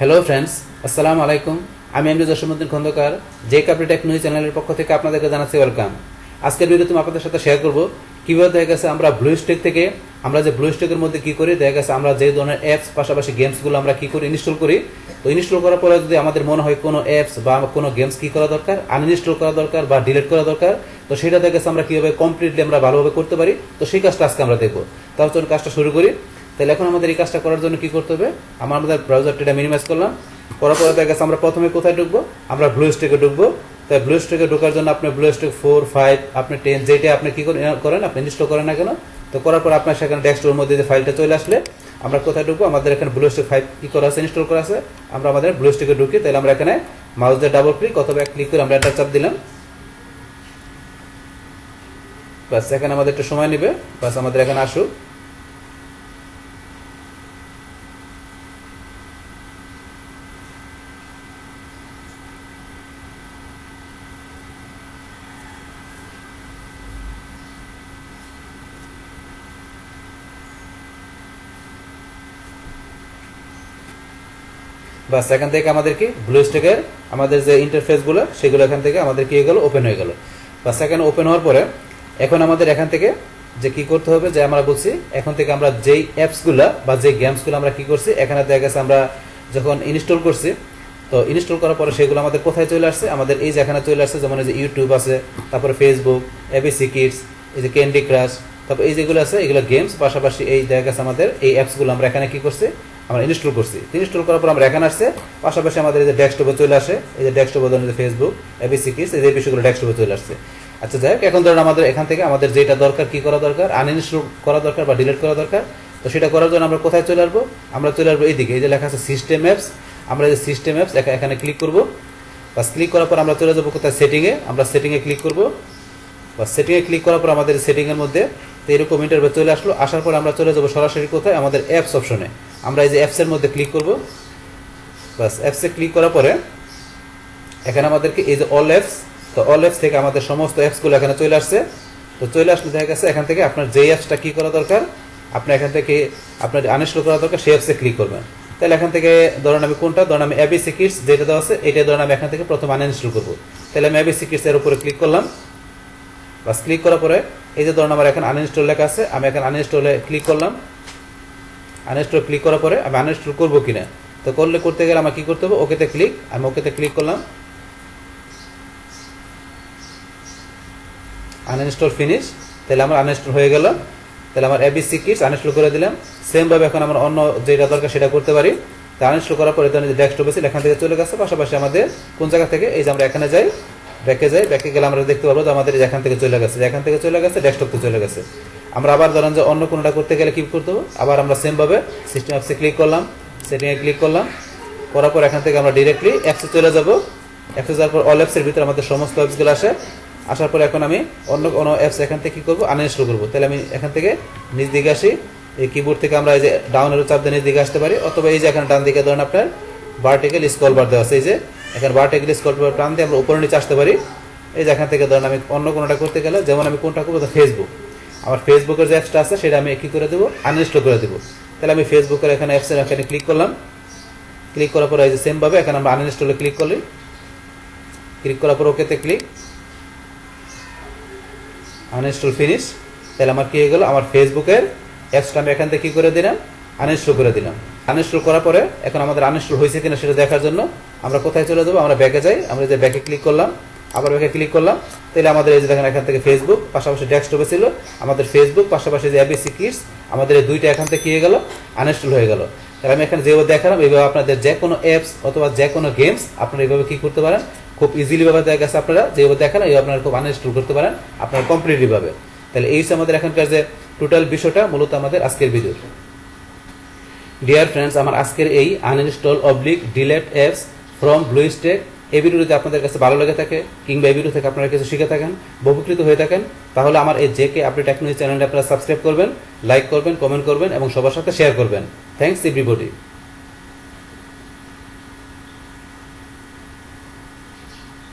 Hello friends, আসসালামু আলাইকুম। আমি এমডি জসীমউদ্দিন খন্দকার, যে কাপড়ি টেকনোলজি চ্যানেলের পক্ষ থেকে আপনাদেরকে জানাচ্ছি ওয়েলকাম। আজকের ভিডিওতে আমি আপনাদের সাথে শেয়ার করব কীভাবে দেখা গেছে আমরা ব্লুস্ট্যাক থেকে আমরা যে ব্লুস্ট্যাকের মধ্যে কী করি, দেখা গেছে আমরা যে ধরনের অ্যাপস পাশাপাশি গেমসগুলো আমরা কী করি ইনস্টল করি। তো ইনস্টল করার পরে যদি আমাদের মনে হয় কোনো অ্যাপস বা কোনো গেমস কী করা দরকার, আনইনস্টল করা দরকার বা ডিলিট করা দরকার, তো সেটা দেখা গেছে আমরা কীভাবে কমপ্লিটলি আমরা ভালোভাবে করতে পারি, তো সেই কাজটা আজকে আমরা দেখবো। তার জন্য কাজটা শুরু করি। তাহলে এখন আমাদের এই কাজটা করার জন্য কি করতে হবে, আমাদের ব্রাউজারটা মিনিমাইজ করলাম। করার পরে দেখা গেছে আমরা প্রথমে কোথায় ঢুকবো, আমরা ব্লুস্ট্যাকে ঢুকবো। তাই ব্লুস্ট্যাকে ঢোকার জন্য আপনি ব্লুস্ট্যাক 4, 5, আপনি 10 যেটা আপনি কি করেন আপনি ইনস্টল করেন না কেন। তো করার পর আপনার সেখানে ডেস্কটপের মধ্যে যে ফাইলটা চলে আসলে আমরা কোথায় ঢুকবো, আমাদের এখানে ব্লুস্ট্যাক 5 কি করা আছে, ইনস্টল করা আছে। আমরা আমাদের ব্লুস্ট্যাকে ঢুকি। তাহলে আমরা এখানে মাউস দিয়ে ডাবল ক্লিক অথবা ক্লিক করে আমরা এন্টার চাপ দিলাম। বাস এখানে আমাদের একটু সময় নেবে, বাস আমাদের এখানে আসুক। বাস এখান থেকে আমাদের কি ব্লুস্ট্যাকের আমাদের যে ইন্টারফেসগুলো সেগুলো এখান থেকে আমাদের কি হয়ে গেল, ওপেন হয়ে গেল। বাস এখানে ওপেন হওয়ার পরে এখন আমাদের এখান থেকে যে কি করতে হবে, যে আমরা বলছি এখন থেকে আমরা যেই অ্যাপসগুলো বা যে গেমসগুলো আমরা কি করছি এখানে দেখা গেছে আমরা যখন ইনস্টল করছি, তো ইনস্টল করার পরে সেগুলো আমাদের কোথায় চলে আসছে, আমাদের এই যে এখানে চলে আসছে। যেমন এই যে ইউটিউব আছে, তারপরে ফেসবুক, এবিসি কিডস, এই যে ক্যান্ডি ক্রাশ, তারপর এই যেগুলো আছে এগুলো গেমস, পাশাপাশি এই দেখা গেছে আমাদের এই অ্যাপসগুলো আমরা এখানে কি করছি, আমরা ইনস্টল করছি। ইনস্টল করার পর আমরা এখানে আসছে, পাশাপাশি আমাদের এই যে ডেস্কটপে চলে আসে, এই যে ডেস্কটপে ধরুন যে ফেসবুক, এবিসি কিডস, এই যে বিষয়গুলো ডেস্কটপে চলে আসছে। আচ্ছা যাই হোক, এখন ধরুন আমাদের এখান থেকে আমাদের যেটা দরকার কি করা দরকার, আনইনস্টল করা দরকার বা ডিলিট করা দরকার। তো সেটা করার জন্য আমরা কোথায় চলে আসবো, আমরা চলে আসবো এইদিকে, এই যে লেখা আছে সিস্টেম অ্যাপস। আমরা এই যে সিস্টেম অ্যাপস এখানে ক্লিক করবো। বাস ক্লিক করার পর আমরা চলে যাবো কোথায়, সেটিংয়ে। আমরা সেটিংয়ে ক্লিক করবো। বা সেটিংয়ে ক্লিক করার পর আমাদের সেটিংয়ের মধ্যে তো এরকম ইন্টারভিউ চলে আসলো। আসার পর আমরা চলে যাবো সরাসরি কোথায়, আমাদের অ্যাপস অপশনে। আমরা এই যে অ্যাপসের মধ্যে ক্লিক করব। বাস অ্যাপসে ক্লিক করার পরে এখানে আমাদেরকে এই যে অল অ্যাপস, তো অল অ্যাপস থেকে আমাদের সমস্ত অ্যাপসগুলো এখানে চলে আসছে। তো চলে আসলে দেখা গেছে এখান থেকে আপনার যেই অ্যাপসটা কী করা দরকার, আপনার এখান থেকে আপনার আনইনস্টল করা দরকার সেই অ্যাপসে ক্লিক করবেন। তাহলে এখান থেকে ধরেন আমি কোনটা, ধরেন আমি এবিসি কিডস যেটা দেওয়া আছে এটা ধরেন আমি এখান থেকে প্রথম আনইনস্টল করবো। তাহলে আমি এবিসি কিডস এর উপরে ক্লিক করলাম। বাস ক্লিক করার পরে এই যে ধরুন আমার এখন আনইনস্টল লেখা আছে, আমি এখন আনইনস্টলে ক্লিক করলাম। আনইনস্টল ক্লিক করার পরে আমি আনইনস্টল করবো কিনা, তো করতে গেলে আমার কি করতে হবে, ওকেতে ক্লিক। আমি ওকেতে ক্লিক করলাম, আনইনস্টল ফিনিশ। তাহলে আমার আনইনস্টল হয়ে গেল। তাহলে আমার এবিসি কিডস আনইনস্টল করে দিলাম। সেম ভাবে এখন আমরা অন্য যেটা দরকার সেটা করতে পারি। তা আনইনস্টল করার পরে ডেস্কটপে ছিল এখান থেকে চলে গেছে। পাশাপাশি আমাদের কোন জায়গা থেকে, এই যে আমরা এখানে যাই, ব্যাকে গেলে আমরা দেখতে পারবো যে আমাদের এখান থেকে চলে গেছে, ডেস্কটপে চলে গেছে। আমরা আবার ধরেন যে অন্য কোনোটা করতে গেলে কি করতে হবে, আবার আমরা সেম ভাবে সিস্টেম অ্যাপসে ক্লিক করলাম, সেটিংয়ে ক্লিক করলাম। করার পর এখান থেকে আমরা ডিরেক্টলি অ্যাপসে চলে যাব। অ্যাপসে যাওয়ার পর অল অ্যাপসের ভিতরে আমাদের সমস্ত অ্যাপসগুলো আসে। আসার পর এখন আমি অন্য কোনো অ্যাপস এখান থেকে কি করবো, আনইনস্টল করবো। তাহলে আমি এখান থেকে নিচ দিকে আসি, এই কিবোর্ড থেকে আমরা এই যে ডাউনের চাপ দিয়ে নিচ দিকে আসতে পারি, অথবা এই যে এখানে ডান দিকে ধরেন আপনার ভার্টিক্যাল স্ক্রল বার দেওয়া আছে, এই যে এখানে ভার্টিক্যাল স্ক্রল বার টান দিয়ে আমরা উপরে নিচে আসতে পারি। এই যে এখান থেকে ধরেন আমি অন্য কোনোটা করতে গেলে, যেমন আমি কোনটা করবো, ফেসবুক, আমার ফেসবুকের যে অ্যাপসটা আছে সেটা আমি কি করে দেবো, আনইনস্টল করে দেবো। তাহলে আমি ফেসবুকের এখানে অ্যাপসের এখানে ক্লিক করলাম। ক্লিক করার পর এই যে সেম ভাবে এখানে আমরা আনইনস্টলে ক্লিক করলি। ক্লিক করার পর ওকেতে ক্লিক, আনইনস্টল ফিনিশ। তাহলে আমার কি হয়ে গেল, আমার ফেসবুকের অ্যাপসটা আমি এখান থেকে কি করে দিলাম, আনইনস্টল করে দিলাম। আনইনস্টল করার পরে এখন আমাদের আনইনস্টল হয়েছে কিনা সেটা দেখার জন্য আমরা কোথায় চলে যাবো, আমরা ব্যাকে যাই। আমরা যে ব্যাকে ক্লিক করলাম, আবার ব্যাকে ক্লিক করলাম। তাহলে আমাদের এই যে দেখেন এখান থেকে ফেসবুক, পাশাপাশি ডেস্কটপে ছিল আমাদের ফেসবুক, পাশাপাশি যে এবিসি কিডস, আমাদের এই দুইটা এখান থেকে কি হয়ে গেল, আনইনস্টল হয়ে গেল। তাহলে আমি এখানে যেভাবে দেখালাম এইভাবে আপনাদের যে কোনো অ্যাপস অথবা যে কোনো গেমস আপনারা এইভাবে কি করতে পারেন, খুব ইজিলি ভাবে দেখা গেছে আপনারা যেভাবে দেখালাম এইভাবে আপনারা খুব আনইনস্টল করতে পারেন আপনারা কমপ্লিটলি ভাবে। তাহলে এই হচ্ছে আমাদের এখানকার যে টোটাল বিষয়টা, মূলত আমাদের আজকের ভিডিও। ডিয়ার ফ্রেন্ডস, আমার আজকের এই uninstall oblique delete apps from BlueStack এই ভিডিওটি আপনাদের কাছে ভালো লেগে থাকে, কিংবা এই ভিডিও থেকে আপনারা কিছু শিখে থাকেন, উপকৃত হয়ে থাকেন, তাহলে আমার এই জেকে আপডেট টেকনোলজি চ্যানেলটা আপনারা সাবস্ক্রাইব করবেন, লাইক করবেন, কমেন্ট করবেন এবং সবার সাথে শেয়ার করবেন। Thanks everybody.